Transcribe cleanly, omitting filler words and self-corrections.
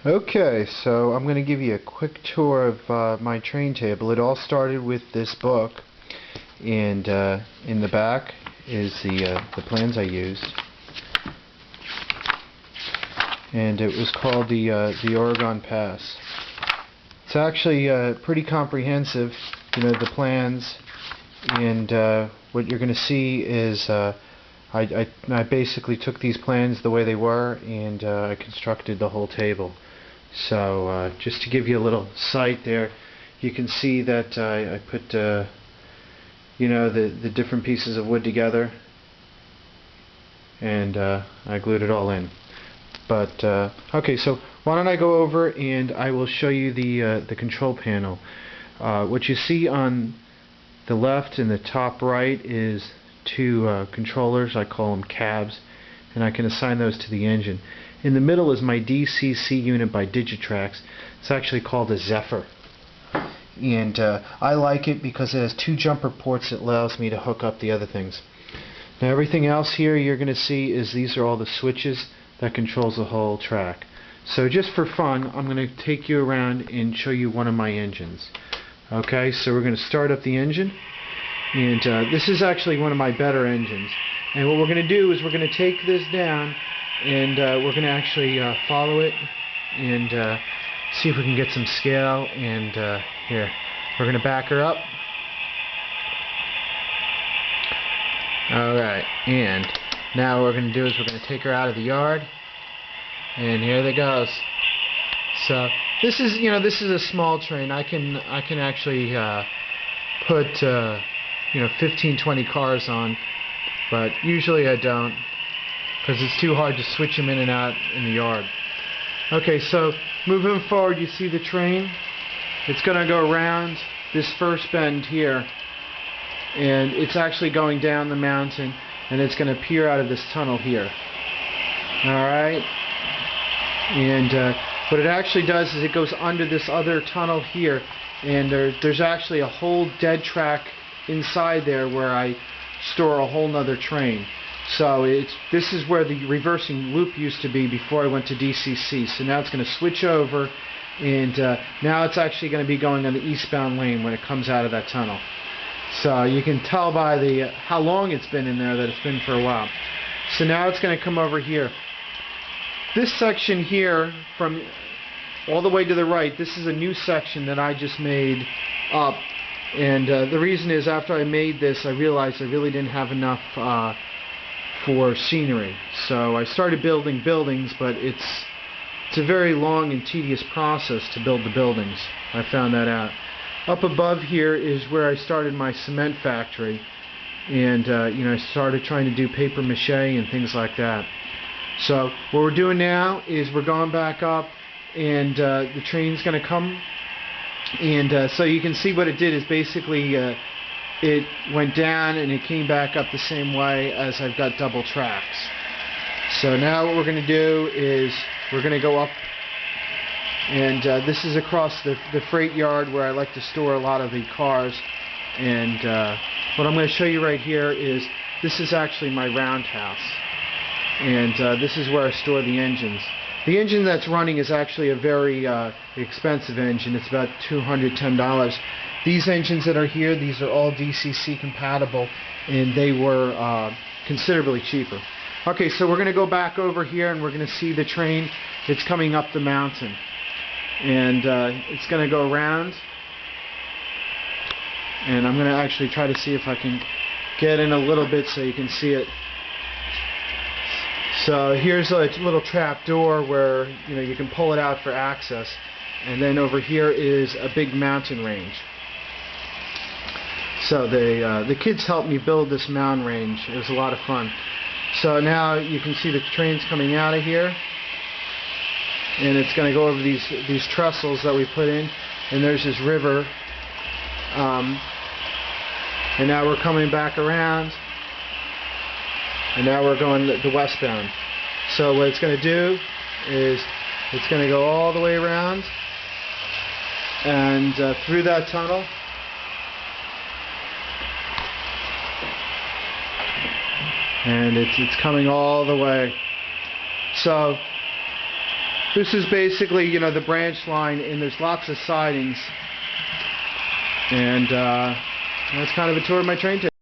Okay, so I'm going to give you a quick tour of my train table. It all started with this book, and in the back is the plans I used, and it was called the Oregon Pass. It's actually pretty comprehensive, the plans, and what you're going to see is I basically took these plans the way they were, and I constructed the whole table. So just to give you a little sight there, you can see that I put the different pieces of wood together, and I glued it all in. But okay, so why don't I go over and I will show you the control panel. What you see on the left and the top right is two controllers. I call them cabs, and I can assign those to the engine. In the middle is my DCC unit by Digitrax. It's actually called a Zephyr, and I like it because it has two jumper ports that allows me to hook up the other things. Now everything else here you're going to see is these are all the switches that controls the whole track. So just for fun, I'm going to take you around and show you one of my engines. Okay, so we're going to start up the engine, and this is actually one of my better engines. And what we're going to do is we're going to take this down, and we're going to actually follow it and see if we can get some scale. And here, we're going to back her up. Alright, and now what we're going to do is we're going to take her out of the yard, and here it goes. So this is this is a small train. I can actually put 15-20 cars on, but usually I don't, because it's too hard to switch them in and out in the yard. Okay, so moving forward, you see the train. It's going to go around this first bend here, and it's actually going down the mountain, and it's going to peer out of this tunnel here. Alright, and what it actually does is it goes under this other tunnel here, and there's actually a whole dead track inside there where I store a whole nother train. So this is where the reversing loop used to be before I went to DCC. So now it's going to switch over, and now it's actually going to be going on the eastbound lane when it comes out of that tunnel. So you can tell by how long it's been in there that it's been for a while. So now it's going to come over here. This section here, from all the way to the right, this is a new section that I just made up. And the reason is, after I made this, I realized I really didn't have enough for scenery. So I started building buildings, but it's a very long and tedious process to build the buildings. I found that out. Up above here is where I started my cement factory, and I started trying to do paper mache and things like that. So what we're doing now is we're going back up, and the train's going to come, and so you can see what it did is basically it went down and it came back up the same way as I've got double tracks. So now what we're going to do is we're going to go up, and this is across the freight yard where I like to store a lot of the cars. And what I'm going to show you right here is this is actually my roundhouse, and this is where I store the engines. The engine that's running is actually a very expensive engine. It's about $210. These engines that are here, these are all DCC compatible, and they were considerably cheaper. Okay, so we're going to go back over here, and we're going to see the train. It's coming up the mountain, and it's going to go around, and I'm going to actually try to see if I can get in a little bit so you can see it. So here's a little trap door where you can pull it out for access, and then over here is a big mountain range. So the kids helped me build this mountain range. It was a lot of fun. So now you can see the train's coming out of here, and it's going to go over these trestles that we put in, and there's this river, and now we're coming back around, and now we're going the westbound. So what it's going to do is it's going to go all the way around and through that tunnel, and it's coming all the way. So this is basically, you know, the branch line, and there's lots of sidings. And that's kind of a tour of my train.